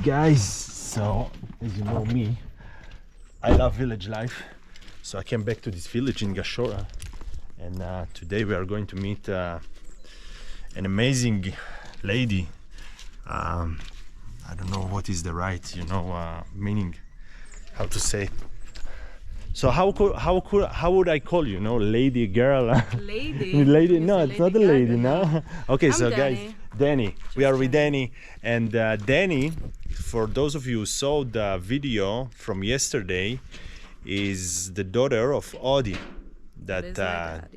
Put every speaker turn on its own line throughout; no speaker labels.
Guys, so as you know me, I love village life, so I came back to this village in Gashora, and today we are going to meet an amazing lady. I don't know what is the right meaning, how to say it. So how would I call you? Lady, girl?
Lady.
Lady? No, it's not a lady, no. Okay,
I'm
so
Dani.
guys, Dani. We are with Dani, and Dani, for those of you who saw the video from yesterday, is the daughter of Ody.
That is my dad,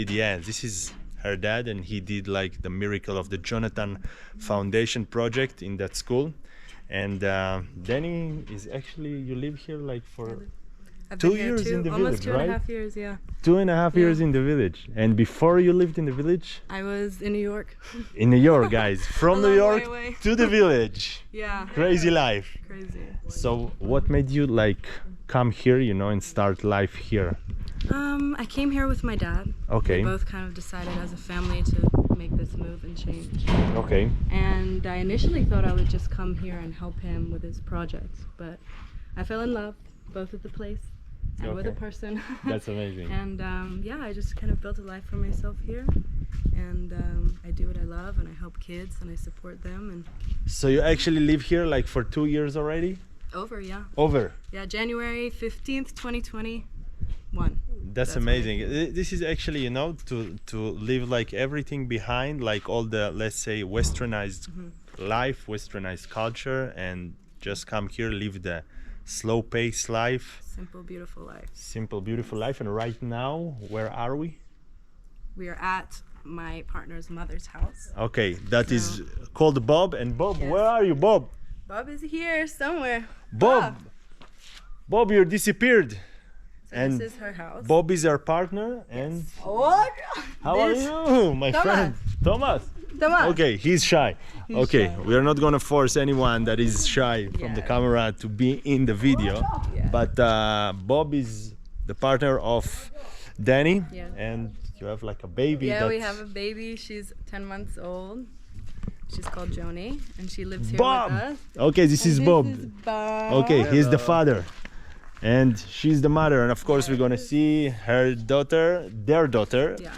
yes.
This is her dad, and he did like the miracle of the Jonathan Foundation project in that school. And Dani is actually, you live here like for
I've
2
been here
years in the
almost
village, right?
2.5 years, yeah.
2.5 years in the village. And before you lived in the village?
I was in New York.
In New York, guys. From New York
way.
to the village.
Yeah.
Crazy life.
Crazy.
So what made you like come here, and start life here?
I came here with my dad.
Okay.
We both kind of decided as a family to make this move and change.
Okay.
And I initially thought I would just come here and help him with his projects, but I fell in love both with the place and with the person.
That's amazing.
And yeah, I just kind of built a life for myself here, and I do what I love, and I help kids, and I support them. And
So you actually live here like for 2 years already?
yeah.
Over.
Yeah, January 15th, 2021.
That's amazing. This is actually, to leave like everything behind, like all the, let's say, westernized life, westernized culture, and just come here, live the slow-paced life.
Simple, beautiful life.
Simple, beautiful life. And right now, where are we?
We are at my partner's mother's house.
Okay, that is called Bob. And Bob,
Yes.
where are you, Bob?
Bob is here somewhere.
Bob, Bob, you disappeared.
So
And
this is her house.
Bob is our partner. And
What?
how are you, my friend? Thomas.
Thomas.
Okay, he's shy. Okay,
shy.
we are not gonna force anyone that is shy from the
Yeah.
camera to be in the video.
Yeah.
But Bob is the partner of Dani,
Yeah.
and you have like a baby.
Yeah, we
that's-
have a baby. She's 10 months old. She's called Joni, and she lives here
Bob.
with us.
Okay, this is Bob.
This is Bob.
Okay, he's the father, and she's the mother, and of course we're gonna see her daughter, their daughter,
Yeah,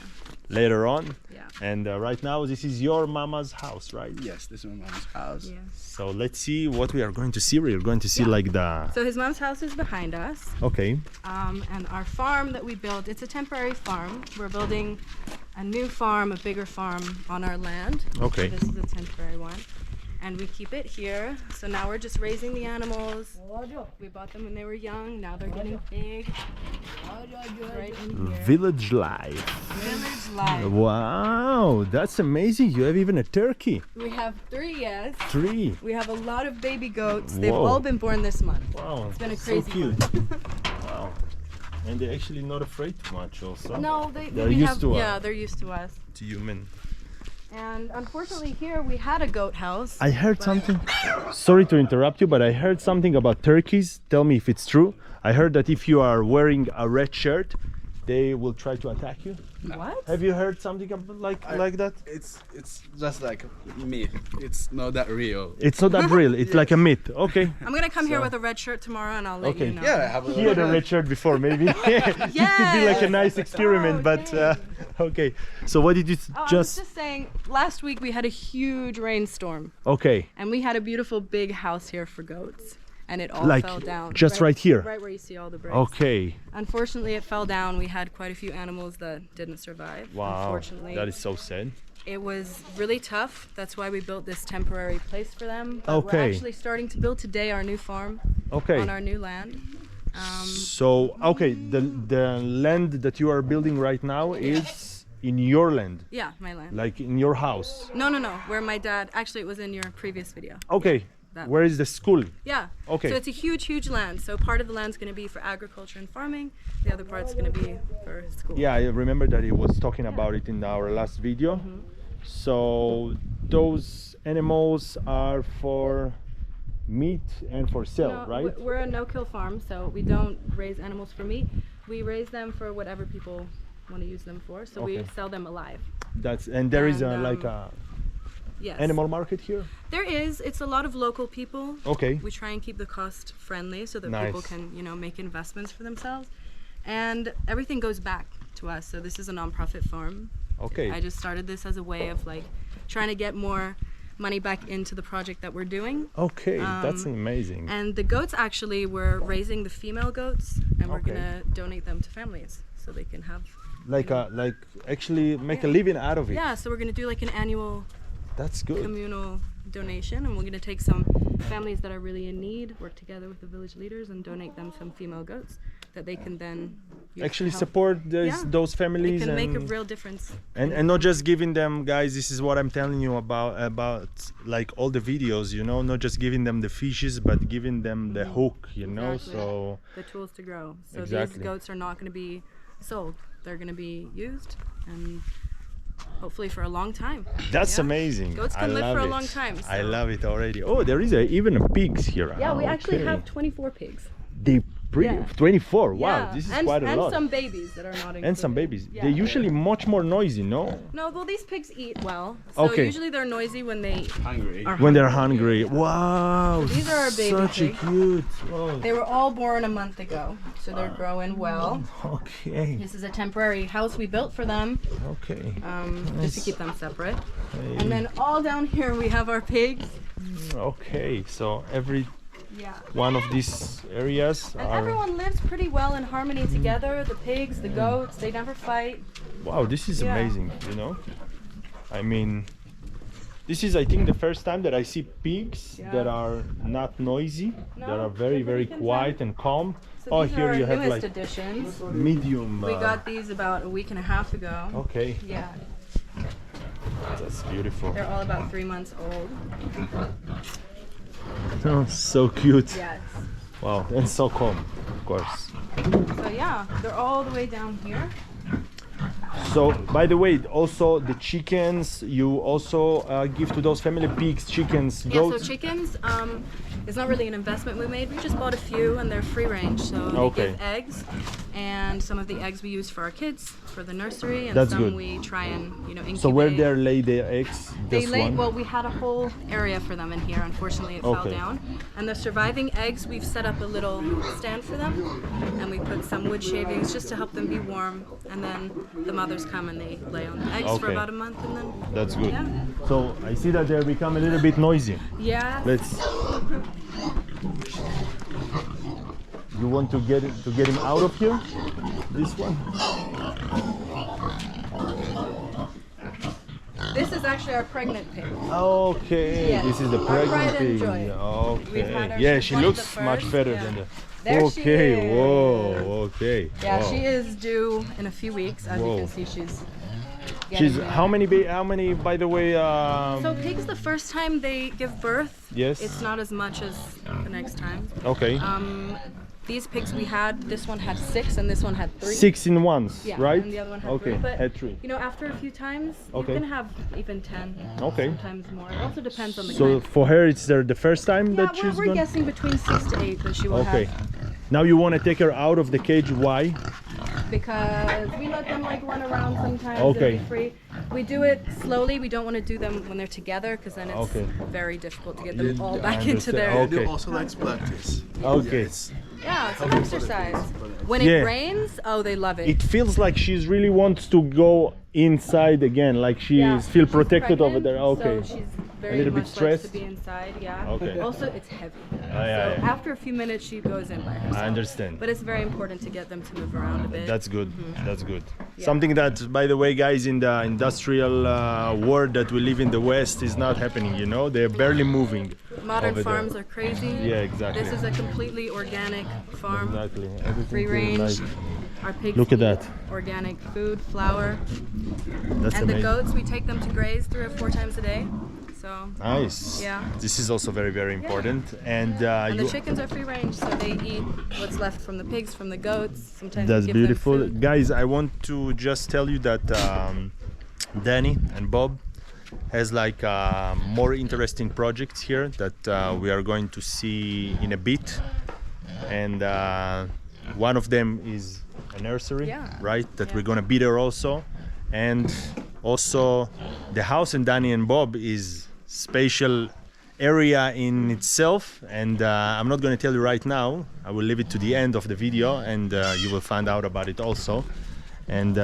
later on.
yeah.
And right now, this is your mama's house, right?
Yes, this is my mom's house.
Yeah.
So let's see what we are going to see. We're going to see like the.
So his mom's house is behind us.
Okay.
And our farm that we built, it's a temporary farm. We're building a new farm, a bigger farm on our land.
Okay.
This is a temporary one. And we keep it here. So now we're just raising the animals. We bought them when they were young. Now they're getting big. Right in here.
Village life.
Village life.
Wow, that's amazing. You have even a turkey.
We have 3, yes.
3.
We have a lot of baby goats. They've
Whoa.
all been born this month.
Wow.
It's been a
so
crazy
cute.
one.
Wow. And they're actually not afraid too much also.
No,
They're
we
used
have,
to us.
yeah, they're used to us.
To human.
And unfortunately here we had a goat house.
I heard something. Sorry to interrupt you, but I heard something about turkeys. Tell me if it's true. I heard that if you are wearing a red shirt, they will try to attack you.
What?
Have you heard something like that?
It's just like myth. It's not that real.
It's not that real. It's like a myth. Okay.
I'm gonna come here
So-
with a red shirt tomorrow and I'll let
Okay.
you know.
Yeah, I have a
He had a red shirt before, maybe. It could be like a nice experiment, but okay. So what did you
Oh, I was just saying, last week we had a huge rainstorm
Okay.
and we had a beautiful big house here for goats and it all
Like,
fell down.
just right here?
Right where you see all the bricks.
Okay.
Unfortunately it fell down. We had quite a few animals that didn't survive.
Wow.
Unfortunately.
That is so sad.
It was really tough. That's why we built this temporary place for them. But
Okay.
We're actually starting to build today our new farm
Okay.
on our new land.
So okay, the land that you are building right now is in your land,
Yeah, my land.
like in your house.
No, where my dad, actually it was in your previous video.
Okay.
That
Where is the school?
Yeah.
Okay.
So it's a huge, huge land. So part of the land's going to be for agriculture and farming. The other part's going to be for school.
Yeah, I remember that he was talking about it in our last video. So those animals are for meat and for sale,
No,
right?
We're a no-kill farm, so we don't raise animals for meat. We raise them for whatever people want to use them for. So we
Okay.
sell them alive.
That's and there is
And,
like a
Yes.
animal market here?
There is. It's a lot of local people.
Okay.
We try and keep the cost friendly so that
Nice.
people can, you know, make investments for themselves. And everything goes back to us. So this is a nonprofit farm.
Okay.
I just started this as a way of like trying to get more money back into the project that we're doing.
Okay, that's amazing.
And the goats, actually, we're raising the female goats, and we're
Okay.
gonna donate them to families so they can have.
Like actually make a living out of it.
Yeah, so we're gonna do like an annual
That's good.
communal donation, and we're gonna take some families that are really in need, work together with the village leaders, and donate them some female goats that they can then use to
Actually
help.
support
Yeah.
those
It
families
can make a
and,
real difference.
and not just giving them, guys, this is what I'm telling you about like all the videos, you know, not just giving them the fishes but giving them the hook, you know.
Exactly.
So
The tools to grow. So
Exactly.
these goats are not going to be sold. They're going to be used, and hopefully for a long time.
that's
Yeah.
amazing.
Goats
I
can live
love
for a
it.
long time.
I
so-
love it already. Oh, there is even a pigs here.
Yeah, we
Ah,
actually
okay.
have 24 pigs.
They
Yeah.
24. Wow,
Yeah,
this is
and,
quite a
and
lot.
some babies that are not included.
And some babies.
Yeah.
They're usually much more noisy, no?
No, well, these pigs eat well. So
Okay.
usually they're noisy when they
Hungry.
are
When they're hungry. Wow.
These are our baby
Such a
pigs.
cute. Oh,
They were all born a month ago, so they're growing well.
okay.
This is a temporary house we built for them,
Okay.
just to keep them separate.
Hey.
And then all down here we have our pigs.
Okay. So every
Yeah.
one of these areas
And
are.
everyone lives pretty well in harmony together. The pigs, the goats, they never fight.
Wow, this is
Yeah.
amazing. You know. I mean, this is, I think, the first time that I see pigs
Yeah.
that are not noisy.
No,
that are very,
they're
very
pretty
quiet and calm.
So
Oh,
these are
here
our
you have
newest
like
additions.
medium.
We got these about a week and a half ago.
Okay,
Yeah,
that's beautiful.
they're all about 3 months old.
Oh, so cute.
Yes.
Wow, and so calm, of course.
So yeah, they're all the way down here.
So, by the way, also the chickens you also give to those family, pigs, chickens,
Yeah,
goats.
so chickens, it's not really an investment we made. We just bought a few, and they're free range. So
Okay.
they give eggs, and some of the eggs we use for our kids for the nursery, and
That's
some
good.
we try and incubate.
So where they lay their eggs?
They
Just
lay,
one?
well, we had a whole area for them in here. Unfortunately, it fell
Okay.
down. And the surviving eggs, we've set up a little stand for them, and we put some wood shavings just to help them be warm. And then the mothers come and they lay on the eggs for
Okay.
about a month, and then
That's good.
Yeah.
So I see that they become a little bit noisy.
yeah.
Let's. You want to get him out of here? This one?
This is actually our pregnant pig.
Okay,
Yes.
this is the
Our
pregnant
pride and
pig.
joy. We've had
Okay.
her
Yeah,
since
she
one of
looks
the
much
first,
better
yeah.
than the.
There she
Okay.
is.
Whoa. Okay.
Yeah,
wow.
she is due in a few weeks. As
Whoa.
you can see, she's.
She's
getting there.
how many? How many? By the way.
So pigs, the first time they give birth,
Yes.
it's not as much as the next time.
Okay.
These pigs we had, this one had 6 and this one had 3.
6 in ones,
Yeah,
right?
and the other one had
okay.
3. But
Had 3.
you know, after a few times,
Okay.
you can have even 10.
Okay.
Sometimes more. It also depends on the
So
kind.
for her, it's the first time
Yeah,
that she's
we're
going.
guessing between 6 to 8 that she will
Okay.
have.
Now you want to take her out of the cage. Why?
Because we let them like run around sometimes
Okay.
and be free. We do it slowly. We don't want to do them when they're together because then it's
Okay.
very difficult to get them all
I
back into
understand.
their.
Okay.
They also like practice.
Okay.
Yeah, it's
Yeah, it's an exercise. When
Yeah.
it rains, oh, they love it.
It feels like she's really wants to go inside again, like she's
Yeah,
feel
she's
protected over
pregnant,
there. Okay.
So she's very
little bit
much likes
stressed?
to be inside. Yeah.
Okay.
Also, it's heavy.
yeah,
So
yeah.
after a few minutes, she goes in by herself.
I understand.
But it's very important to get them to move around a bit.
That's good. That's good.
Yeah.
Something that, by the way, guys, in the industrial world that we live in the West is not happening. You know, they're barely moving.
Modern
over
farms
there.
are crazy.
Yeah, exactly.
This is a completely organic farm.
Exactly. Everything
Free
is
range.
like-
Our pigs
Look at
eat
that.
organic food, flour.
That's
And the
amazing.
goats, we take them to graze 3 or 4 times a day. So,
Nice.
Yeah.
This is also very, very important. And,
and the
you,
chickens are free range, so they eat what's left from the pigs, from the goats. Sometimes
that's
we give
beautiful.
them food.
Guys, I want to just tell you that Danny and Bob has like more interesting projects here that we are going to see in a bit. And one of them is a nursery,
Yeah.
right? That
Yeah.
we're gonna be there also. and also the house in Danny and Bob is special area in itself, and I'm not going to tell you right now. I will leave it to the end of the video, and you will find out about it also. And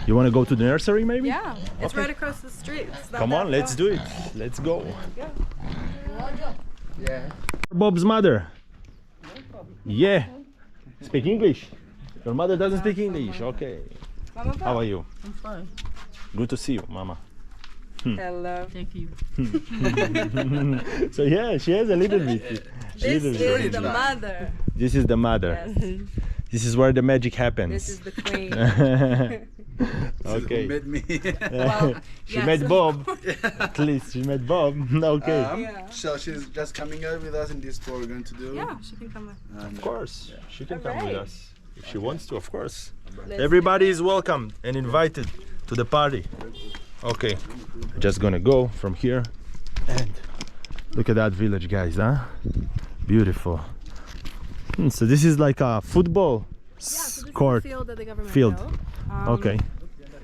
you want to go to the nursery maybe?
Yeah, it's
Okay.
right across the street. It's not
Come
that
on, let's
far.
do it. Let's go.
Yeah.
Bob's mother. Yeah. Speak English. Your mother doesn't speak English. Okay.
Mama,
How are you?
I'm fine.
Good to see you, Mama.
hello.
Thank you.
So yeah, she has a little bit.
This
little
is
bit.
the mother.
This is the mother.
Yes.
This is where the magic happens.
This is the queen.
Okay.
Who made me?
Well,
She
yes,
met
of
Bob.
course.
At least she met Bob. Okay.
Yeah.
So she's just coming out with us in this tour we're going to do.
Yeah, she can come with.
And,
Of course, she can come with
Alright.
us if she wants to. Of course.
Let's
Everybody is welcome and invited to the party. Okay, just gonna go from here and look at that village, guys, huh? Beautiful. So this is like a football
so this
court.
is the field that the government
Field.
built.
Okay.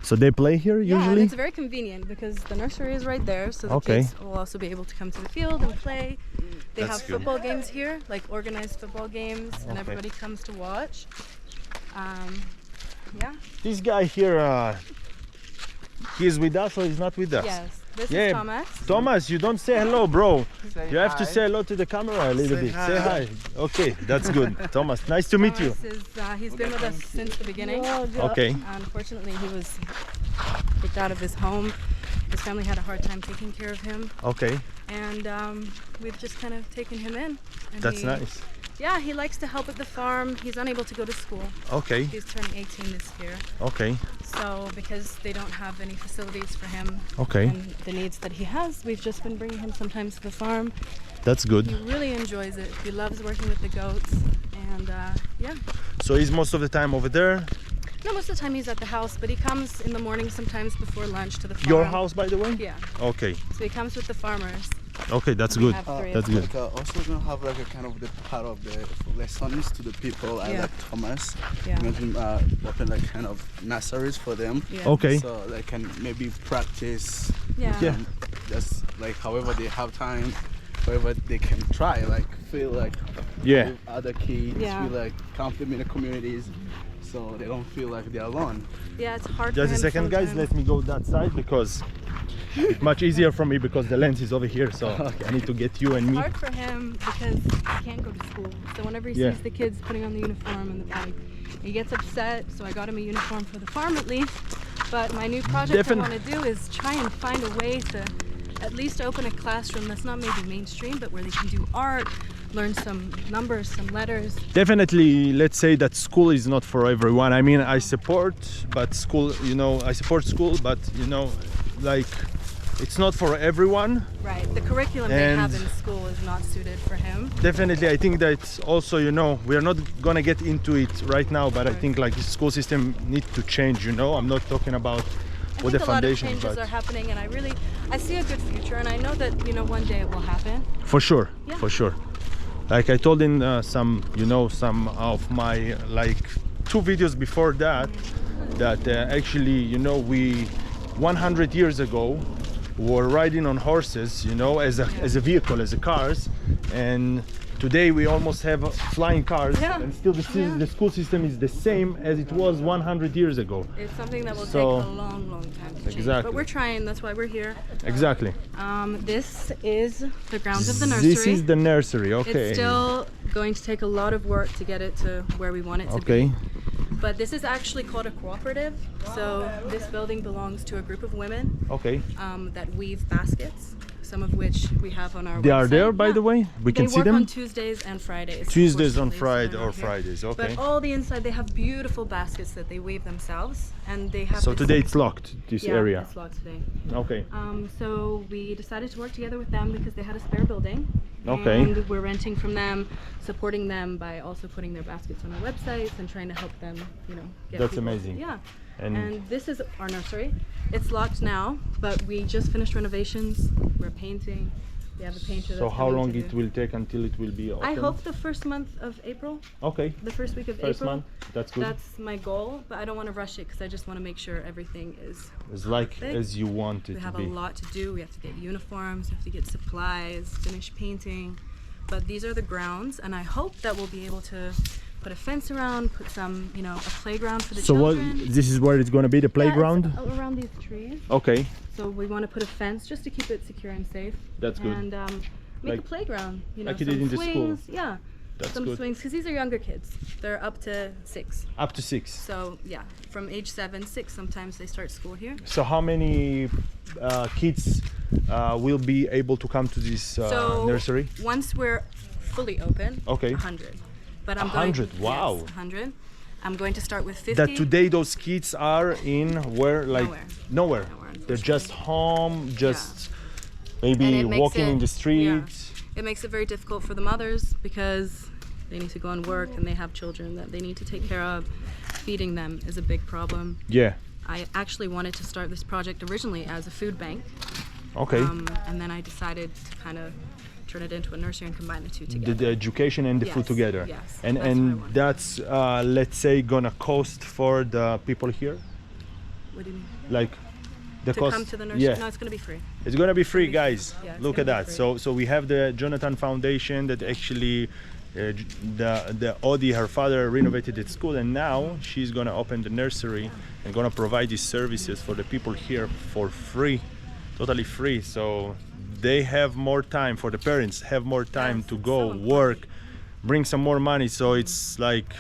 So they play here
Yeah, and
usually?
it's very convenient because the nursery is right there, so the
Okay.
kids will also be able to come to the field and play. They
That's
have
good.
football games here, like organized football games, and
Okay.
everybody comes to watch. Yeah.
This guy here, he's with us or he's not with us?
Yes. This
Yeah.
is Thomas.
Thomas, you don't say hello, bro.
Say
You have to
hi.
say hello to the camera a little
Say
bit.
hi.
Say hi. Okay, that's good. Thomas, nice to meet you.
Thomas is, he's been with us since the beginning.
Okay.
Unfortunately, he was kicked out of his home. His family had a hard time taking care of him,
Okay,
and we've just kind of taken him in. And
that's
he,
nice.
Yeah, he likes to help at the farm. He's unable to go to school.
Okay,
He's turning 18 this year.
okay,
So because they don't have any facilities for him
okay.
and the needs that he has, we've just been bringing him sometimes to the farm.
That's
He
good.
really enjoys it. He loves working with the goats, and yeah.
So he's most of the time over there.
No, most of the time he's at the house, but he comes in the morning sometimes before lunch to the farm.
Your house, by the way?
Yeah.
Okay,
So he comes with the farmers.
okay, that's
We
good.
have three
That's
of them.
good.
Also gonna have like a kind of the part of the lessons to the people. I
Yeah.
like Thomas.
Yeah.
I'm going to open like kind of nurseries for them.
Yeah.
Okay,
So they can maybe practice
Yeah.
Yeah.
just like however they have time, however they can try, like feel like
yeah,
with other kids,
Yeah.
feel like comfortable in the communities, so they don't feel like they're alone.
Yeah, it's hard
just
for
a
him
second, guys.
sometimes.
Let me go that side because it's much easier for me because the lens is over here. So I need to get you and
It's
me.
hard for him because he can't go to school. So whenever he
Yeah.
sees the kids putting on the uniform and the bike, he gets upset. So I got him a uniform for the farm at least. But my new project I want to do is try and find a way to at least open a classroom that's not maybe mainstream, but where they can do art, learn some numbers, some letters.
Definitely, let's say that school is not for everyone. I mean, I support, but school, you know, I support school, but you know, like, it's not for everyone.
Right. The curriculum they have
And-
in school is not suited for him.
Definitely, I think that also, you know, we are not gonna get into it right now, but I think like the school system needs to change. You know, I'm not talking about
I
with the
think a lot of
foundation,
changes
but
are happening, and I see a good future, and I know that one day it will happen.
for sure,
Yeah.
for sure. Like I told in some, you know, some of my like 2 videos before that, that actually, you know, we 100 years ago were riding on horses, you know, as a vehicle, as a cars, and today we almost have flying cars,
Yeah.
and still the school system is the same as it was 100 years ago.
It's something that will
So-
take a long, long time to change.
Exactly.
But we're trying. That's why we're here.
Exactly.
This is the grounds of the nursery.
This is the nursery. Okay.
It's still going to take a lot of work to get it to where we want it to
Okay.
be. But this is actually called a cooperative. So this building belongs to a group of women
Okay.
that weave baskets, some of which we have on our
They are
website.
there, by
Yeah.
the way. We can
They
see
work
them.
on Tuesdays and Fridays.
Tuesdays on
unfortunately, so
Friday
they're
or
not here.
Fridays. Okay.
But all the inside, they have beautiful baskets that they weave themselves, and they have.
So
this-
today it's locked. This
yeah,
area.
it's locked today.
Okay.
So we decided to work together with them because they had a spare building.
Okay.
And we're renting from them, supporting them by also putting their baskets on our websites and trying to help them, you know, get
That's
people.
amazing.
Yeah.
And,
And this is our nursery. It's locked now, but we just finished renovations. We're painting. We have a painter.
So
that's
how
coming
long
to
it
do-
will take until it will be open?
I hope the first month of April.
Okay.
The first week of
First
April.
month. That's good.
That's my goal, but I don't want to rush it because I just want to make sure everything is.
It's like
perfect.
as you want it
We
to
have
be.
a lot to do. We have to get uniforms. We have to get supplies. Finish painting. But these are the grounds, and I hope that we'll be able to put a fence around, put some, you know, a playground for the
So what?
children.
This is where it's gonna be, the playground.
Yeah, it's around these trees.
Okay,
So we want to put a fence just to keep it secure and safe.
that's good.
And make
Like-
a playground. You know,
like you
some
did in the school.
swings. Yeah,
That's
some
good.
swings because these are younger kids. They're up to 6.
Up to 6.
So yeah, from age 7, 6. Sometimes they start school here.
So how many kids will be able to come to this
So
nursery?
once we're fully open,
Okay.
100. But I'm
100,
going,
wow.
Yes, 100. I'm going to start with 50.
That today those kids are in where, like
Nowhere.
nowhere.
Nowhere,
They're just home, just maybe
And it makes
walking in
it-
the streets.
It makes it very difficult for the mothers because they need to go and work and they have children that they need to take care of. Feeding them is a big problem.
Yeah.
I actually wanted to start this project originally as a food bank,
Okay.
and then I decided to kind of turn it into a nursery and combine the two
The,
together.
the education and the food
Yes,
together.
yes,
And
that's what I
and
want.
that's let's say gonna cost for the people here,
What do you mean?
like the
To
cost.
come to the nursery?
Yeah.
No, it's going to be free.
It's gonna be free,
It's gonna be
guys.
free. Yeah, it's
Look at
gonna be
that.
free.
So we have the Jonathan Foundation that actually the Ody, her father, renovated the school, and now she's gonna open the nursery and gonna provide these services for the people here for free, totally free. So they have more time, for the parents have more time
Yes,
to
it's
go
so important.
work, bring some more money. So it's like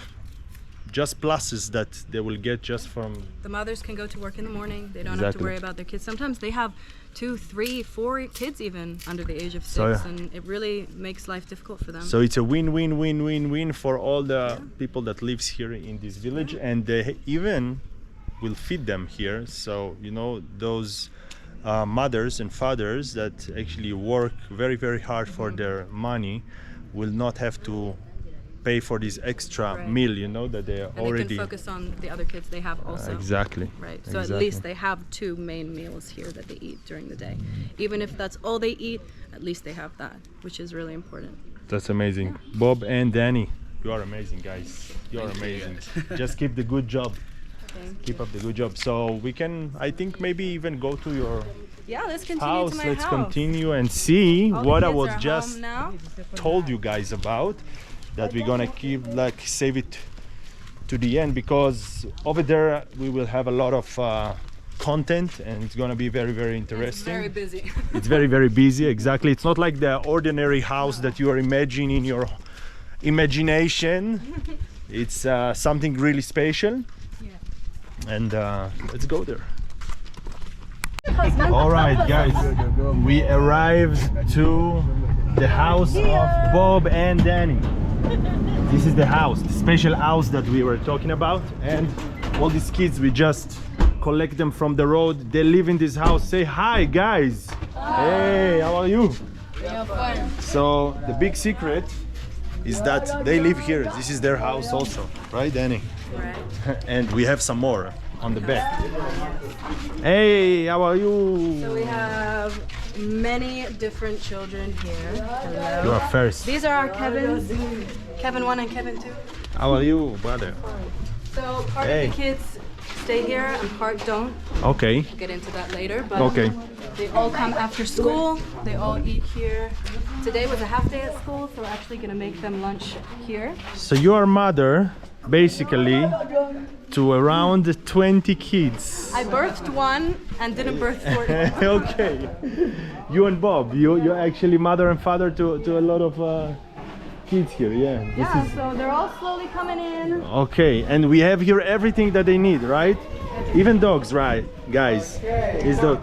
just pluses that they will get just from.
The mothers can go to work in the morning. They don't have to
Exactly.
worry about their kids. Sometimes they have 2, 3, 4 kids even under the age of 6,
So, yeah.
and it really makes life difficult for them.
So it's a win-win-win-win-win for all the people that lives here in this village, and they even will feed them here. So you know, those mothers and fathers that actually work very, very hard for their money will not have to pay for this extra
Right.
meal, you know, that they are
and
already
they can focus on the other kids they have also.
exactly
Right. So
exactly.
at least they have 2 main meals here that they eat during the day. Even if that's all they eat, at least they have that, which is really important.
That's amazing. Bob and Danny, you are amazing, guys. You are amazing. Just keep the good job. Keep up the good job. So we can, I think, maybe even go to your
Yeah, let's continue
house.
to my
Let's
house.
continue and see
All the
what I
kids
was
are
just
home now.
told you guys about, that we're gonna keep, like, save it to the end, because over there we will have a lot of content, and it's gonna be very, very
It's
interesting.
very busy.
It's very, very busy. Exactly. It's not like the ordinary house that you are imagining in your imagination. It's something really special. And let's go there. All right, guys, we arrived to the house of Bob and Danny. This is the house, the special house that we were talking about, and all these kids, we just collect them from the road. They live in this house. Say hi, guys. Hey, how are you? So the big secret is that they live here. This is their house also, right, Danny?
Right.
And we have some more on the back. Hey, how are you?
So we have many different children here. Hello.
You are first.
These are our Kevins. Kevin 1 and Kevin 2.
How are you, brother?
So part
Hey.
of the kids stay here and part don't.
Okay.
We'll get into that later. But
Okay.
they all come after school. They all eat here. Today was a half day at school, so we're actually going to make them lunch here.
So you are mother, basically, to around 20 kids.
I birthed one and didn't birth 40.
Okay. You and Bob, you're actually mother and father to a lot of kids here. Yeah. This
Yeah,
is
so they're all slowly coming in.
okay. And we have here everything that they need, right? Even dogs, right, guys? Is dog.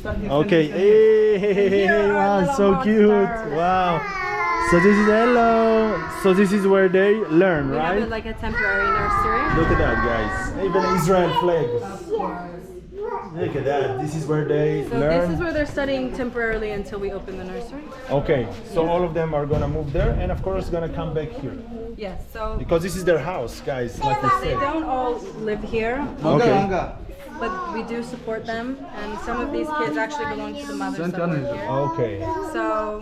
Okay. Hey, wow, so cute. Wow. So this is hello. So this is where they learn,
We have
right?
it like a temporary nursery.
Look at that, guys. Even an Israel flag. Look at that. This is where they
So
learn.
this is where they're studying temporarily until we open the nursery.
Okay. So all of them are gonna move there, and of course gonna come back here
Yes, so
because this is their house, guys. Like we
they
said.
don't all live here.
Okay.
but we do support them, and some of these kids actually belong to the mothers that work here.
Okay.
So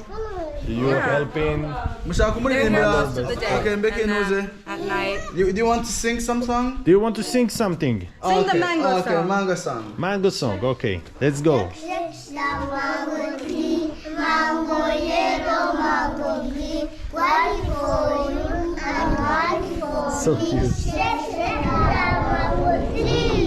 You're helping.
they're here most of the day, and then at night.
Do you want to sing some song?
Do you want to sing something?
Sing the mango
Okay,
song.
mango song.
Mango song. Okay, let's go.
Mango yellow, mango green, one for you and one for
So
me.
cute.
Mango tree.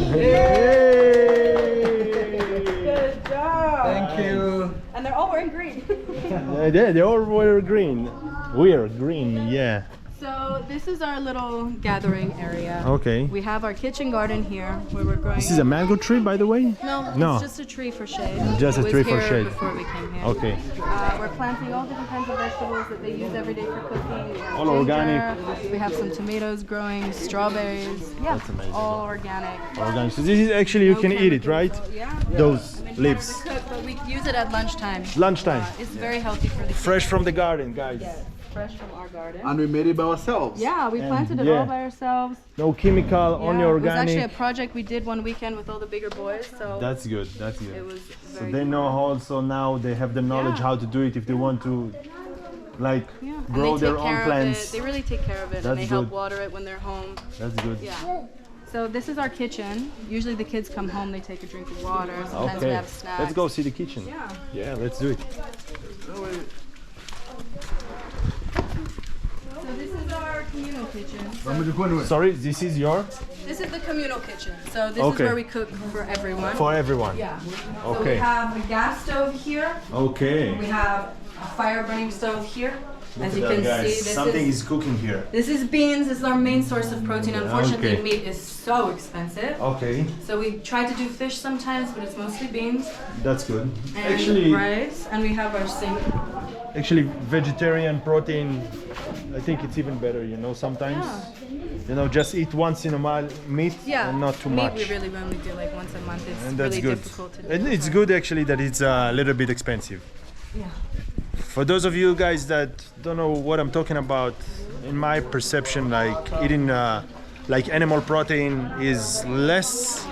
Good job.
Thank you.
And they're all wearing green.
Yeah, they all were green. We're green, yeah.
So this is our little gathering area.
Okay.
We have our kitchen garden here where we're growing.
This is a mango tree, by the way?
No, it's just a tree for shade.
Just a
It was
tree for
here
shade.
Before we came here.
Okay.
We're planting all different kinds of vegetables that they use every day for cooking. We have
All
ginger,
organic.
We have some tomatoes growing, strawberries. Yeah,
That's amazing.
all organic.
Organic. So this is actually, you
No
can eat it,
chemicals,
right?
so- yeah.
Those
I mean,
leaves.
harder to cook, but we use it at lunchtime.
Lunchtime.
It's very healthy for the kids.
Fresh from the garden, guys.
Yes, fresh from our garden.
And we made it by ourselves.
Yeah, we planted it
yeah.
all by ourselves.
No chemical, only
Yeah, it was actually a
organic.
project we did one weekend with all the bigger boys. So
That's good, that's
it
good.
was
So
very
they know also now they have the knowledge
Yeah.
how to do it if they want to like
yeah. And
grow
they
their
take
own
care
plants.
Of it. They really take care of it,
That's
and they help
good.
water it when they're home.
That's good.
Yeah. So this is our kitchen. Usually the kids come home, they take a drink of water. Sometimes we
Okay.
have snacks.
Let's go see the kitchen.
Yeah.
Yeah, let's do it.
So this is our communal kitchen.
Sorry, this is your
This is the communal kitchen. So this
Okay.
is where we cook for everyone.
for everyone.
Yeah. So
Okay.
we have a gas stove here.
Okay.
We have a fire burning stove here. As you
Look at
can
that,
see,
guys.
this
Something
is
is cooking here.
this is beans. This is our main source of protein. Unfortunately,
Okay.
meat is so expensive.
Okay,
So we try to do fish sometimes, but it's mostly beans
that's good.
and
Actually,
rice. And we have our sink.
vegetarian protein, I think it's even better. You know, sometimes you know, just eat once in a while meat
Yeah,
and not too
meat
much.
we really only do like once a month. It's
And that's
really
good.
difficult to do.
And it's good actually that it's a little bit expensive.
Yeah.
For those of you guys that don't know what I'm talking about, in my perception, like eating like animal protein is less,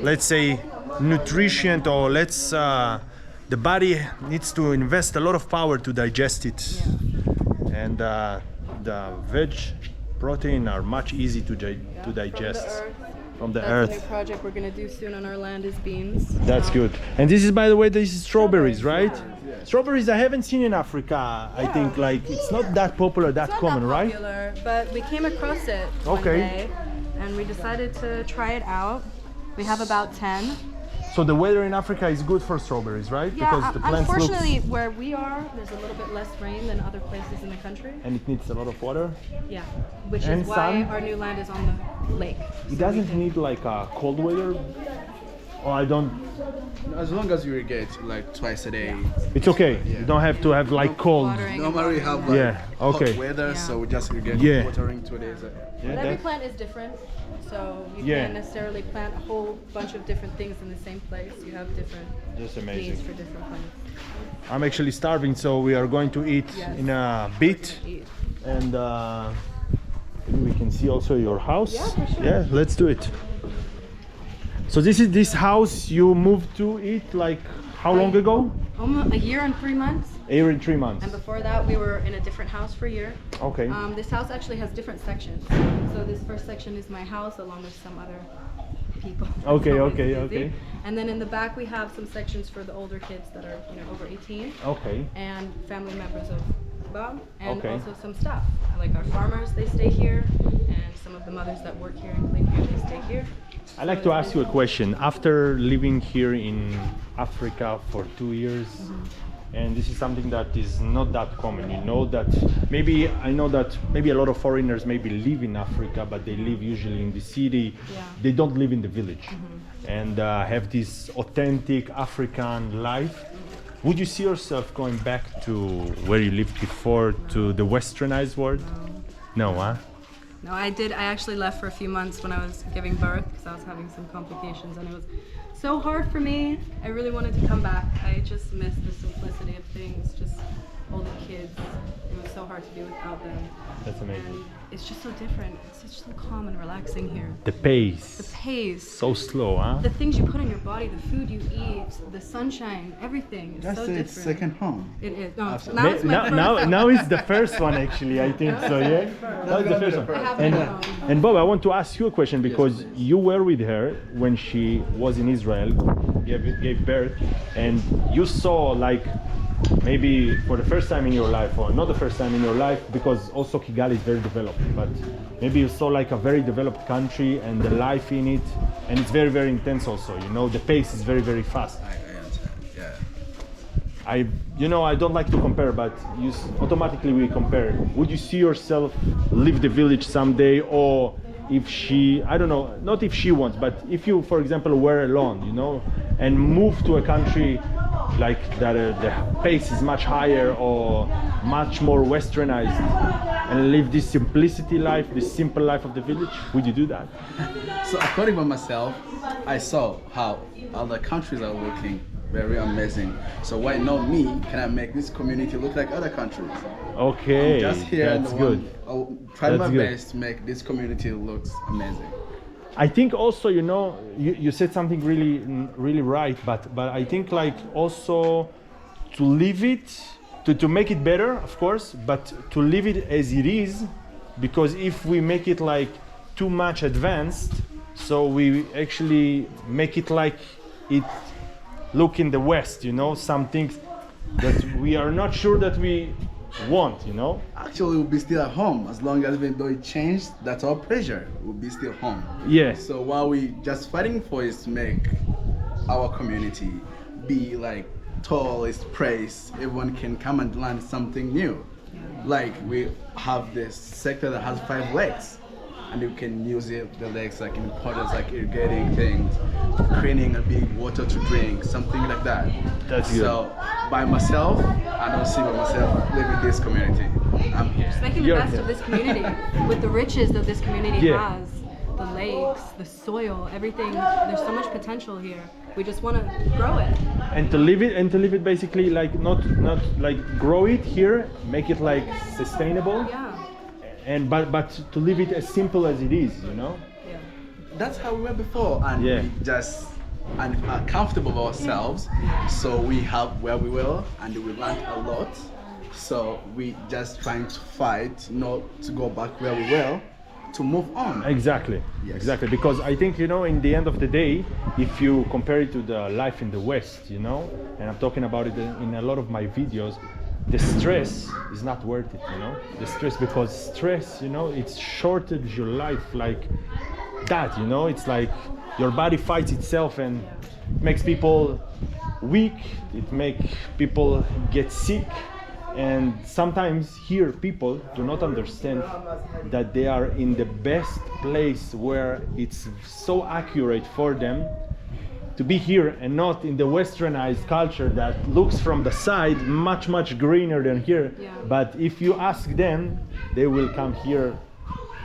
let's say, nutrition, or the body needs to invest a lot of power to digest it. And the veg protein are much easy to digest from the
That's
earth.
a new project we're gonna do soon on our land is beans.
That's good. And this is, by the way, this is strawberries, right? Strawberries I haven't seen in Africa. I think like it's not that popular, that
It's not
common,
that
right?
popular, but we came across it
Okay.
one day, and we decided to try it out. We have about 10.
So the weather in Africa is good for strawberries, right?
Yeah,
Because the plants
unfortunately,
look,
where we are, there's a little bit less rain than other places in the country.
and it needs a lot of water.
Yeah, which
And
is why
sun?
our new land is on the lake.
It doesn't need like a cold weather. Oh, I don't.
As long as you irrigate like twice a day.
It's okay. You don't have to have like cold.
Watering and
Normally we
watering.
have like
Yeah, okay.
hot weather,
Yeah.
so we just irrigate
Yeah.
watering 2 days.
Yeah,
But every
that-
plant is different, so you
Yeah.
can't necessarily plant a whole bunch of different things in the same place. You have different
Just
needs
amazing.
for different plants.
I'm actually starving, so we are going to eat
Yes.
in a bit.
Eat.
And maybe we can see also your house.
Yeah, for sure.
Yeah, let's do it. So this is this house you moved to it like how long ago?
Almost a year and 3 months.
A year and 3 months.
And before that, we were in a different house for a year.
Okay.
This house actually has different sections. So this first section is my house, along with some other people.
Okay,
It's always
okay,
busy.
okay.
And then in the back, we have some sections for the older kids that are, over 18,
Okay.
and family members of Bob, and
Okay.
also some staff. Like our farmers, they stay here, and some of the mothers that work here and clean here, they stay here.
I'd like to ask you a question. After living here in Africa for 2 years, and this is something that is not that common, I know that maybe a lot of foreigners maybe live in Africa, but they live usually in the city.
Yeah.
They don't live in the village and have this authentic African life. Would you see yourself going back to where you lived before, to the westernized world? No, huh?
No, I did. I actually left for a few months when I was giving birth because I was having some complications, and it was so hard for me. I really wanted to come back. I just missed the simplicity of things, just all the kids. It was so hard to do without them.
That's amazing.
And it's just so different. It's just so calm and relaxing here.
The pace.
The pace.
So slow, huh?
The things you put in your body, the food you eat, the sunshine, everything. It's
That's
so
it,
different.
second home.
It is. No,
Absolutely.
now it's my first.
Now it's the first one actually, I think so, yeah? Now it's the first one.
I have
And,
my own.
and Bob, I want to ask you a question because
please.
you were with her when she was in Israel, gave birth, and you saw like maybe for the first time in your life, or not the first time in your life, because also Kigali is very developed, but maybe you saw like a very developed country and the life in it, and it's very, very intense also, you know, the pace is very, very fast.
I understand. Yeah.
I don't like to compare, but automatically we compare. Would you see yourself leave the village someday, or if she, I don't know, not if she wants, but if you, for example, were alone, you know, and move to a country like that, the pace is much higher or much more westernized, and live this simplicity life, this simple life of the village, would you do that?
So according to myself, I saw how other countries are looking very amazing. So why not me? Can I make this community look like other countries?
Okay,
I'm just here and
that's good.
I'll try
That's
my
good.
best to make this community looks amazing.
I think also, you know, you said something really right, but I think like also to leave it, to make it better, of course, but to leave it as it is, because if we make it like too much advanced, so we actually make it like it look in the West, you know, some things that we are not sure that we want, you know.
Actually, we'll be still at home as long as even though it changed, that's our pleasure. We'll be still home.
Yeah.
So what we just fighting for is to make our community be like tall, is praised. Everyone can come and learn something new. Like we have this sector that has 5 legs, and you can use the legs like in importance, like irrigating things, cleaning a big water to drink, something like that.
That's good.
So by myself, I don't see myself living this community. I'm here.
Just making the
You're
best
here.
of this community with the riches that this community
Yeah.
has. The lakes, the soil, everything. There's so much potential here. We just want to grow it.
And to live it basically like not like grow it here, make it like sustainable.
Yeah.
And but to leave it as simple as it is, you know.
Yeah.
That's how we were before, and
Yeah.
we just and are comfortable with ourselves. So we have where we were, and we learned a lot. So we just trying to fight not to go back where we were, to move on.
Exactly.
Yes.
Exactly. Because I think, you know, in the end of the day, if you compare it to the life in the West, you know, and I'm talking about it in a lot of my videos, the stress is not worth it, you know. The stress, because stress, you know, it's shortage your life like that, you know. It's like your body fights itself and makes people weak. It makes people get sick. And sometimes here people do not understand that they are in the best place where it's so accurate for them to be here, and not in the westernized culture that looks from the side much greener than here.
Yeah.
But if you ask them, they will come here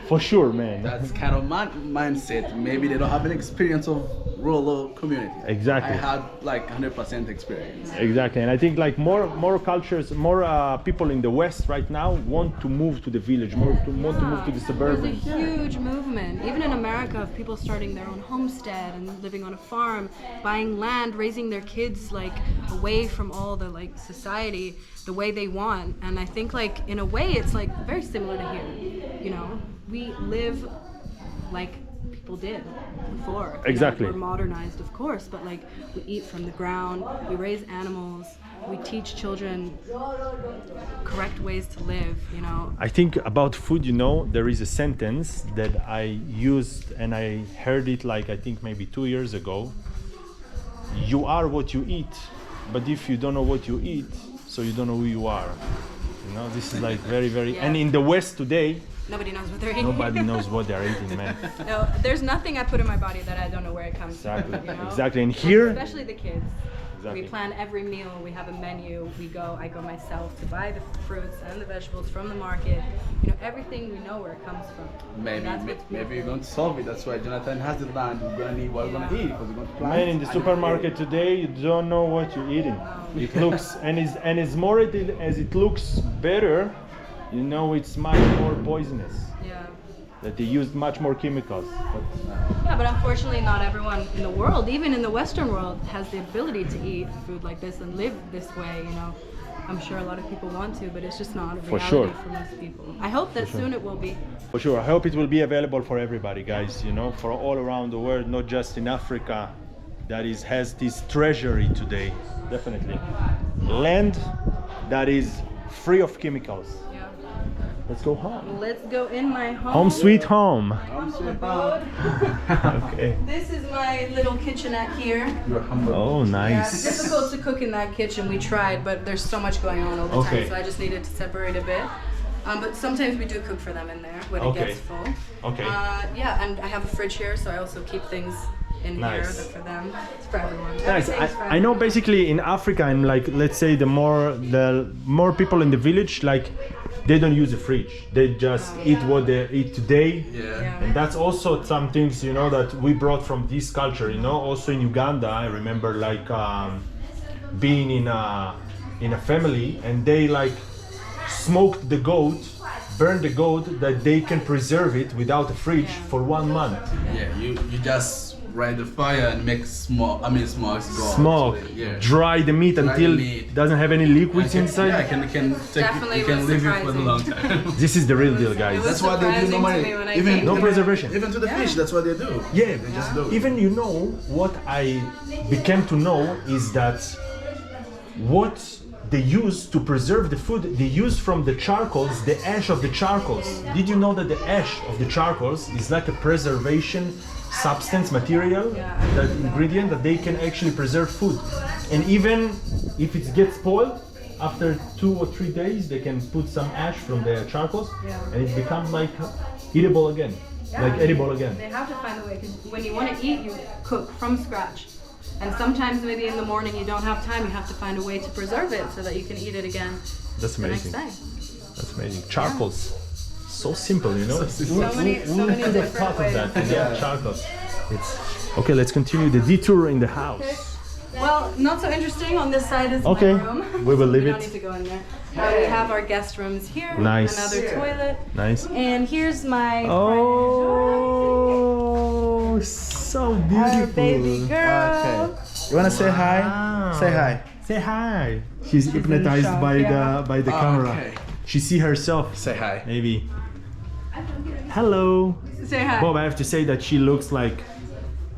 for sure, man.
That's kind of my mindset. Maybe they don't have an experience of rural community.
Exactly.
I had like 100% experience.
Exactly, and I think like more cultures, more people in the West right now want to move to the village, want to move to the suburban.
There's a huge movement, even in America, of people starting their own homestead and living on a farm, buying land, raising their kids like away from all the like society the way they want. And I think like in a way it's like very similar to here. You know, we live like people did before. You know,
Exactly.
we're modernized, of course, but like we eat from the ground, we raise animals, we teach children correct ways to live, you know.
I think about food, you know, there is a sentence that I used and I heard it like I think maybe 2 years ago. You are what you eat, but if you don't know what you eat, so you don't know who you are. You know, this is like very,
Yeah.
and in the West today,
Nobody knows what they're eating.
nobody knows what they're eating, man.
No, there's nothing I put in my body that I don't know where it comes
Exactly,
from. You know?
exactly. And here,
Especially the kids.
Exactly.
We plan every meal, we have a menu, I go myself to buy the fruits and the vegetables from the market. You know, everything we know where it comes from.
Maybe
That's what's
maybe
beautiful.
you're going to solve it. That's why Jonathan has the land. We're going to need what we're going to eat, because we're going to plant.
man, in the
and
supermarket today, you don't know what you're eating. It looks, and as more as it looks better, you know, it's much more poisonous.
Yeah.
That they used much more chemicals. But
Yeah, but unfortunately not everyone in the world, even in the Western world, has the ability to eat food like this and live this way, you know. I'm sure a lot of people want to, but it's just not a reality
sure.
for most people. I hope that soon it will be.
for sure, I hope it will be available for everybody, guys, you know, for all around the world, not just in Africa, that has this treasury today, definitely. Land that is free of chemicals.
Yeah.
Let's go home.
Let's go in my home.
Home sweet home.
Across the road.
Okay.
This is my little kitchenette here.
Oh,
Yeah,
nice.
it's difficult to cook in that kitchen. We tried, but there's so much going on all the
Okay.
time, so I just needed to separate a bit. But sometimes we do cook for them in there when
Okay.
it gets full.
Okay.
Yeah, and I have a fridge here, so I also keep things in
Nice.
here for them. It's for everyone.
Nice.
Everything's for
I know
everyone.
basically in Africa, and like let's say the more people in the village, like they don't use a fridge. They just eat what they eat today.
Yeah.
And that's also some things, you know, that we brought from this culture, you know. Also in Uganda, I remember like being in a family, and they like smoked the goat, burned the goat, that they can preserve it without a fridge for 1 month.
Yeah, you just light the fire and make smoke. I mean, smoke.
Smoke,
Yeah.
dry the meat
Dry the
until
meat.
it doesn't have any liquids inside.
Yeah, can take
Definitely
you can
was
leave it for a
surprising.
long time.
This is the real deal, guys.
It was
That's what they do
surprising to
normally.
me when I
Even
came
No
here.
preservation.
Even to the fish, that's what they do.
Yeah,
They just do it.
even you know what I became to know is that what they use to preserve the food, they use from the charcoals, the ash of the charcoals. Did you know that the ash of the charcoals is like a preservation substance material, that ingredient that they can actually preserve food? And even if it gets spoiled, after 2 or 3 days, they can put some ash from the charcoals, and it becomes like eatable again, like edible again.
They have to find a way, because when you want to eat, you cook from scratch. And sometimes maybe in the morning you don't have time, you have to find a way to preserve it so that you can eat it again
That's
the next
amazing.
day.
That's amazing. Charcoals. So simple, you know.
So many
could have
different
thought
ways.
of that? Yeah, charcoals. Okay, let's continue the detour in the house.
Well, not so interesting. On this side is
Okay,
my room.
we will leave
We
it.
don't need to go in there. We have our guest rooms here.
Nice.
Another toilet.
Nice.
And here's my
Oh, so beautiful.
our baby girl.
Okay. You wanna say hi? Say hi.
Say hi. She's hypnotized
shock,
by
yeah.
the camera.
Okay.
She see herself.
Say hi.
Maybe. Hello.
Say hi.
Bob, I have to say that she looks like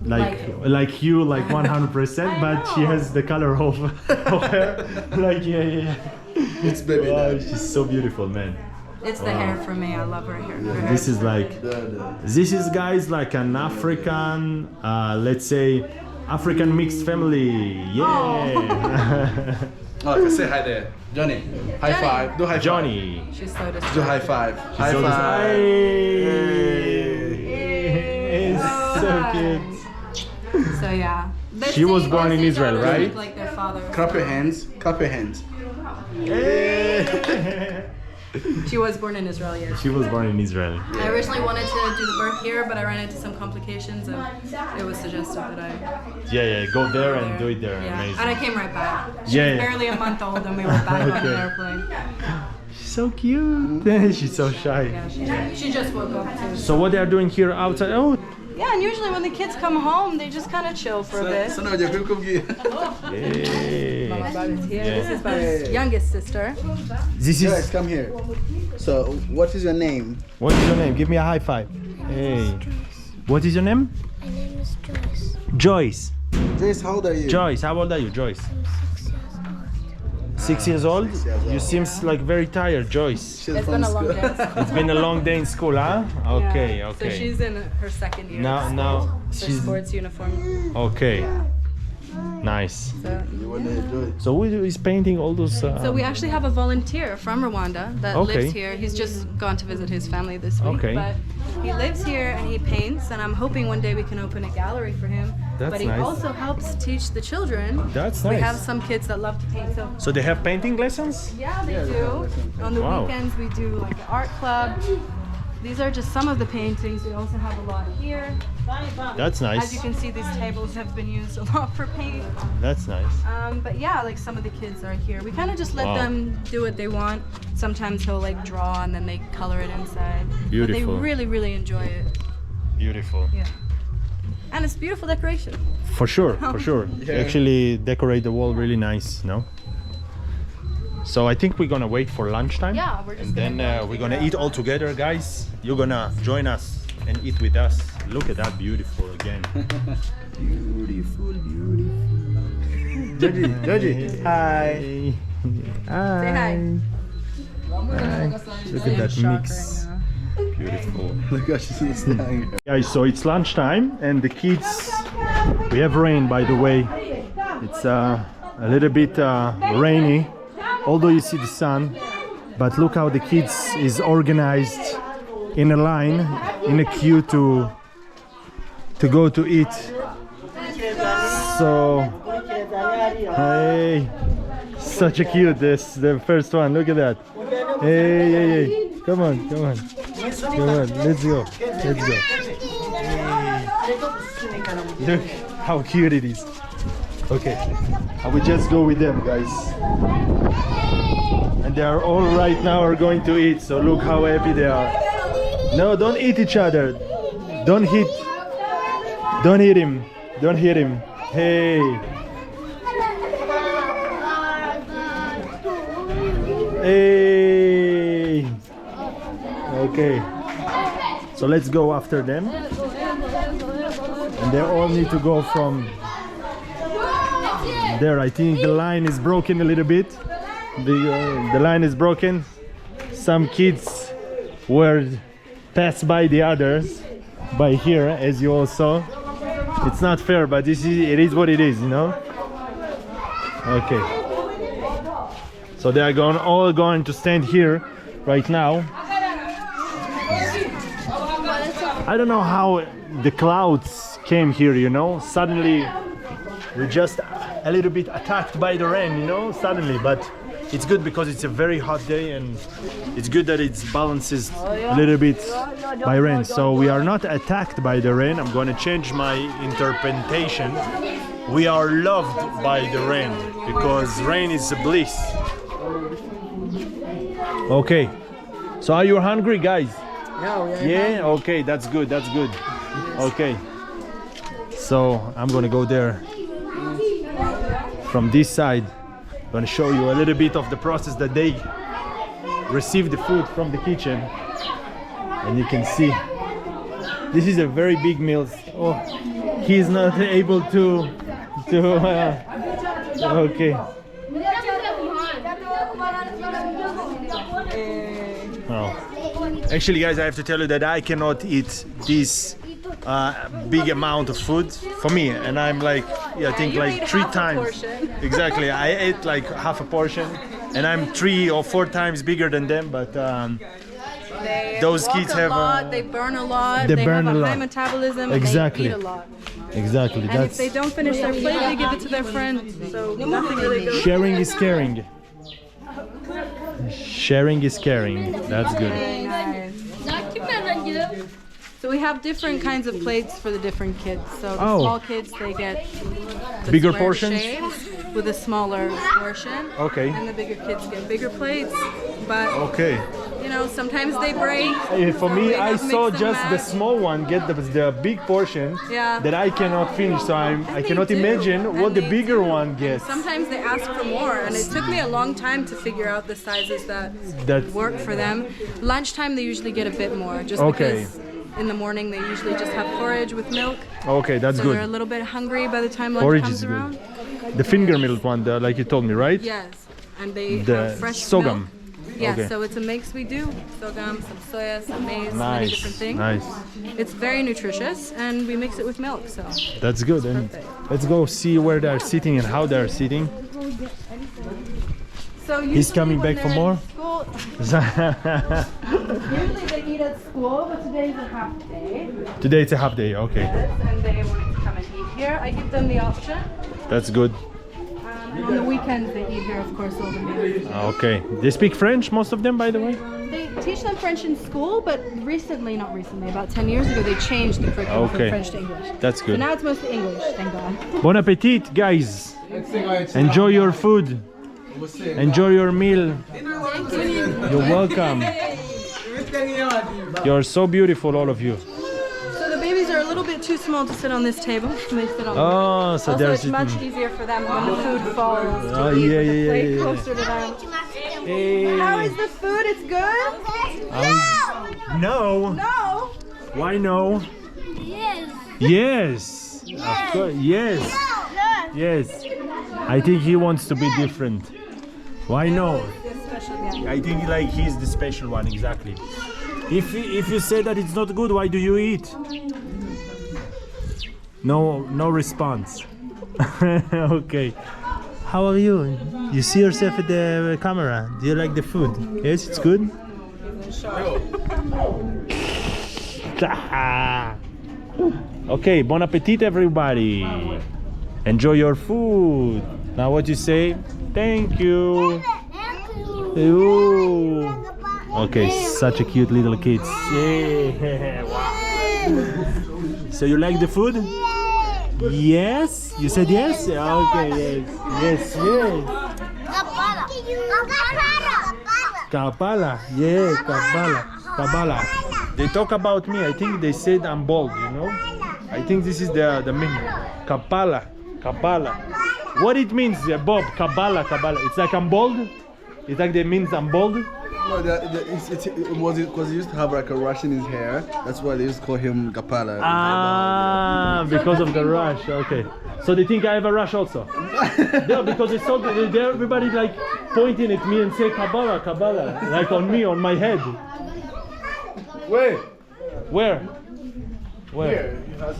you, like 100%, but she
know.
has the color of hair. Like yeah.
It's baby
Wow,
dad.
she's so beautiful, man.
It's the hair for me. I love her hair. Her hair
This is like, this is guys like an African, let's say, African mixed family. Yeah.
Okay, say hi there. Johnny. High
Johnny.
five. Do high five.
Johnny.
She's so
Do
distracted.
high five. High
So
five.
It's so cute.
So yeah. Let's
She was
see-
born
let's
in
see
Israel,
daughters
right?
look Like their father.
Clap your hands. Clap your hands.
She was born in Israel, yes.
She was born in Israel.
I originally wanted to do the birth here, but I ran into some complications, and it was suggested that I
Yeah, go there and do it there.
Yeah.
Amazing.
And I came right back. She
Yeah,
was
yeah.
barely a month old, and we were back on
Okay.
the airplane.
She's so cute. She's so shy.
Yeah, she just woke up too.
So what they are doing here outside? Oh,
Yeah, and usually when the kids come home, they just kind of chill for a bit.
So now you're going
yeah.
Mama is here.
Yeah.
This is my youngest sister.
This
Guys,
is.
come here. So, what is your name?
What is your name? Give me a high five. Hey. What is your name?
My name is Joyce.
Joyce.
Joyce, how old are you?
Joyce, how old are you, Joyce?
I'm 6 years old.
6 years old?
6 years old.
You seems like very tired, Joyce.
She's
It's
from
been a long
school.
day.
It's been a long day in school, huh? Okay,
Yeah.
okay.
So she's in her second year.
Now,
her
she's
sports uniform.
okay. Nice.
So,
You wanna enjoy it?
So who is painting all those?
so we actually have a volunteer from Rwanda that
Okay.
lives here. He's just gone to visit his family this week.
Okay.
But he lives here and he paints, and I'm hoping one day we can open a gallery for him.
That's
but he
nice.
also helps teach the children.
That's
We
nice.
have some kids that love to paint. So
So they have painting lessons?
yeah, they do. On the
Wow.
weekends we do like an art club. These are just some of the paintings. We also have a lot here.
That's nice.
As you can see, these tables have been used a lot for paint.
That's nice.
But yeah, like some of the kids are here. We kind of just let
Wow.
them do what they want. Sometimes he'll like draw and then they color it inside.
Beautiful.
But they really, really enjoy it.
Beautiful.
Yeah. And it's beautiful decoration.
For sure, for sure.
Yeah.
Actually decorate the wall really nice, no? So I think we're gonna wait for lunchtime.
Yeah, we're just
and then
gonna go
we're gonna eat all together, guys. You're gonna join us and eat with us. Look at that, beautiful again.
Beautiful, beautiful. Joji, hi.
Hi.
Say hi.
Look at that mix. Beautiful.
Look how she's standing.
Guys, so it's lunchtime and the kids, we have rain by the way. It's a little bit rainy, although you see the sun. But look how the kids is organized in a line, in a queue to go to eat. So, hey, such a cute, this the first one, look at that. Hey, hey, hey, come on, come on, come on, let's go, let's go. Look how cute it is. Okay, I will just go with them, guys. And they are all right now are going to eat, so look how happy they are. No, don't eat each other. Don't hit. Don't hit him. Don't hit him. Hey. Hey. Okay. So let's go after them. And they all need to go from there. I think the line is broken a little bit. The line is broken. Some kids were passed by the others by here, as you all saw. It's not fair, but it is what it is, you know. Okay. So they are all going to stand here right now. I don't know how the clouds came here, you know. Suddenly we're just a little bit attacked by the rain, you know, suddenly, but it's good because it's a very hot day and it's good that it balances a little bit by rain. So we are not attacked by the rain. I'm going to change my interpretation. We are loved by the rain because rain is a bliss. Okay, so are you hungry, guys? Yeah, okay, that's good, that's good. Okay, so I'm gonna go there from this side. I'm gonna show you a little bit of the process that they receive the food from the kitchen, and you can see this is a very big meal. Oh, he's not able to okay. Oh. Actually, guys, I have to tell you that I cannot eat this big amount of food for me, and I'm like, I think like 3 times. Exactly, I ate like half a portion, and I'm 3 or 4 times bigger than them. But those kids have
they burn a lot.
They burn
have
a
a
lot.
high metabolism.
Exactly.
And they eat a lot.
Exactly.
And
That's
if they don't finish their plate, they give it to their friends. So nothing really goes.
sharing is caring. Sharing is caring. That's good.
Very nice. So we have different kinds of plates for the different kids. So the small kids, they get the
Bigger
square
portions?
shapes with a smaller portion.
Okay.
And the bigger kids get bigger plates. But
Okay.
you know, sometimes they break.
For
so
me,
we
I
have
saw
mix and
just the
match.
small one get the big portion
Yeah.
that I cannot finish. So I
They
cannot
do.
imagine what
And
the
they
bigger
do.
one gets.
Sometimes they ask for more, and it took me a long time to figure out the sizes that work for them. Lunchtime, they usually get a bit more, just
Okay.
because in the morning they usually just have porridge with milk.
Okay, that's
So
good.
they're a little bit hungry by the time lunch
Porridge
comes
is good.
around.
The finger milled one, like you told me, right?
Yes, and they
The
have fresh
sorghum.
milk. Yeah,
Okay.
so it's a mix we do. Sorghum, some soya, some maize, many
Nice,
different things.
nice.
It's very nutritious, and we mix it with milk, so.
That's good. And let's go see where they're sitting and how they're sitting.
So
He's coming back for more?
Usually they eat at school, but today's a half day.
Today it's a half day, okay.
Yes, and they wanted to come and eat here. I give them the option.
That's good.
And on the weekends they eat here, of course, all the meals.
Okay. They speak French, most of them, by the way?
teach them French in school, but not recently, about 10 years ago, they changed the curriculum from French to English.
That's good.
So now it's mostly English, thank God.
Bon appetit, guys. Enjoy your food. Enjoy your meal. You're welcome. You're so beautiful, all of you.
So the babies are a little bit too small to sit on this table. They sit on
Oh, so
also,
there's
it's much easier for them when the food falls to
Oh,
eat
yeah,
with the
yeah,
plate
yeah.
closer to them.
Hey.
How is the food? It's good?
No.
No.
Why no? Yes. Of course. Yes. Yes. I think he wants to be different. Why no? I think like he's the special one, exactly. If you say that it's not good, why do you eat? No response. Okay. How are you? You see yourself at the camera. Do you like the food? Yes, it's good. Okay, bon appetit, everybody. Enjoy your food. Now, what you say? Thank you. Ooh. Okay, such a cute little kids. Yeah. Wow. So you like the food? Yes. You said yes. Okay. Yes. Kapala. Yeah, Kapala. They talk about me. I think they said I'm bald. You know. I think this is the meaning. Kapala. What it means, Bob? Kabbalah. It's like I'm bald. It's like that means I'm bald.
No, it was because he used to have like a rush in his hair. That's why they used to call him Kapala.
Ah, because of the rush. Okay. So they think I have a rush also. Yeah, because it's so everybody like pointing at me and say Kabbalah, like on me, on my head. Where?
Here, he has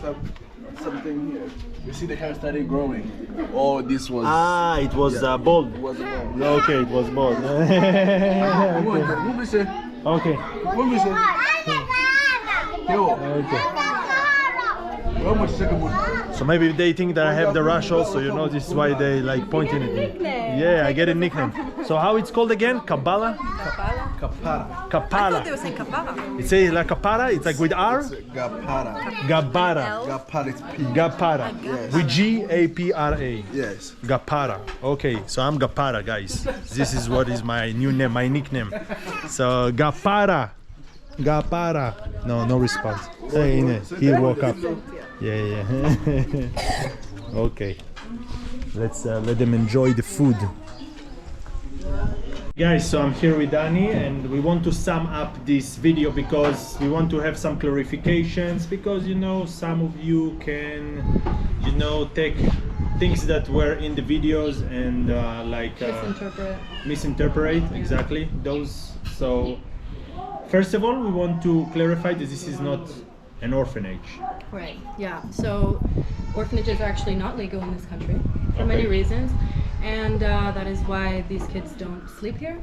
something here. You see the hair started growing. Oh, this was...
it was bald.
It was bald.
Okay, it was bald. Okay. So maybe they think that I have the rush also, you know, this is why they like pointing at me. Yeah, I get a nickname. So how it's called again? Kabbalah?
Kapara.
I thought they were saying kapara.
It's a like kapara, it's like with R?
Gapara.
Gabara.
Gapara, it's P.
Gapara.
Yes.
With G-A-P-R-A.
Yes.
Gapara. Okay, so I'm Gapara, guys. This is what is my new name, my nickname. So Gapara. No response. Hey, he woke up. Yeah. Okay. Let's let them enjoy the food. Guys, so I'm here with Dani and we want to sum up this video because we want to have some clarifications because you know some of you can take things that were in the videos and misinterpret exactly those. So first of all, we want to clarify that this is not an orphanage.
Right, yeah. So orphanages are actually not legal in this country for many reasons. And that is why these kids don't sleep here.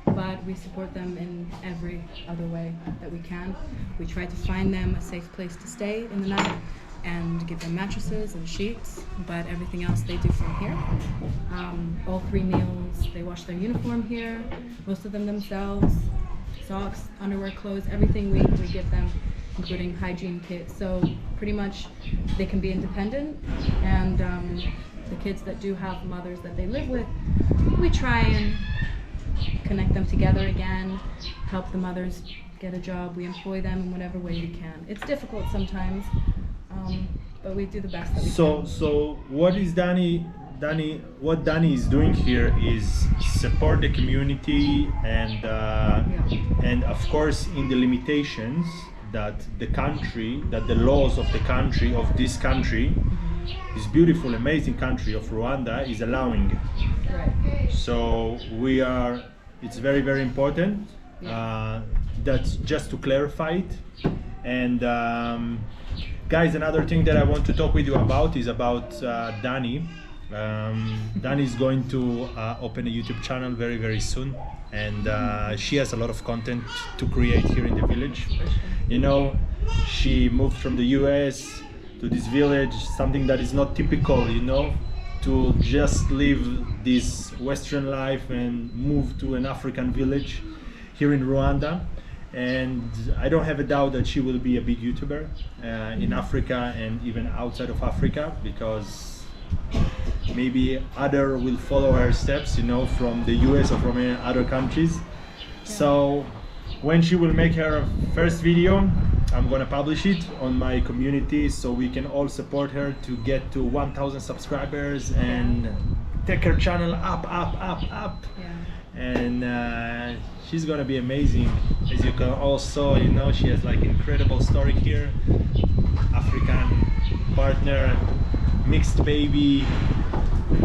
But we support them in every other way that we can. We try to find them a safe place to stay in the night and give them mattresses and sheets, but everything else they do from here. All 3 meals, they wash their uniform here, most of them themselves, socks, underwear, clothes, everything we give them, including hygiene kits. So pretty much they can be independent, and the kids that do have mothers that they live with, we try and connect them together again, help the mothers get a job. We employ them in whatever way we can. It's difficult sometimes, but we do the best that we can.
So what is what Dani is doing here is support the community and of course in the limitations that the laws of the country, of this country, this beautiful, amazing country of Rwanda is allowing.
Right.
So it's very, very important. That's just to clarify it. And guys, another thing that I want to talk with you about is about Dani. Dani is going to open a YouTube channel very, very soon, and she has a lot of content to create here in the village. You know, she moved from the US to this village, something that is not typical, you know, to just live this Western life and move to an African village. here in Rwanda, and I don't have a doubt that she will be a big YouTuber in Africa and even outside of Africa, because maybe other will follow her steps, you know, from the US or from other countries. So when she will make her first video, I'm gonna publish it on my community so we can all support her to get to 1,000 subscribers and take her channel up. And she's gonna be amazing. As you can also, you know, she has like incredible story here. African partner, mixed baby,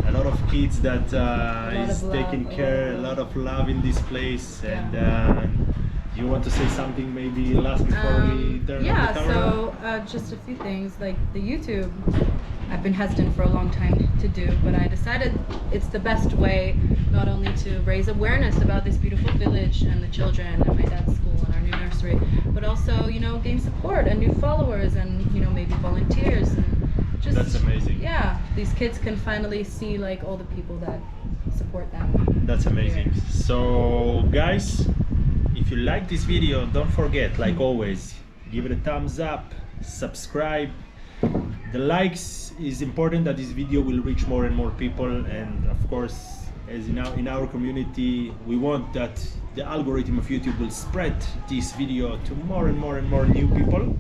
a lot of kids that is taking care, a lot of love in this place. And you want to say something maybe last before we turn on the camera?
So just a few things, like the YouTube, I've been hesitant for a long time to do, but I decided it's the best way not only to raise awareness about this beautiful village and the children and my dad's school and our new nursery, but also, you know, gain support and new followers and, you know, maybe volunteers. And just,
that's amazing.
Yeah, these kids can finally see like all the people that support them.
That's amazing. So guys, if you like this video, don't forget, like always, give it a thumbs up, subscribe. The likes is important, that this video will reach more and more people, and of course, as in our community, we want that the algorithm of YouTube will spread this video to more and more new people.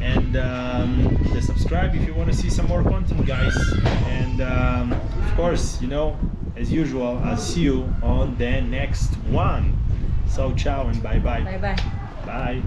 And the subscribe if you want to see some more content, guys. And of course, you know, as usual, I'll see you on the next one. So ciao and bye bye.
Bye bye.
Bye.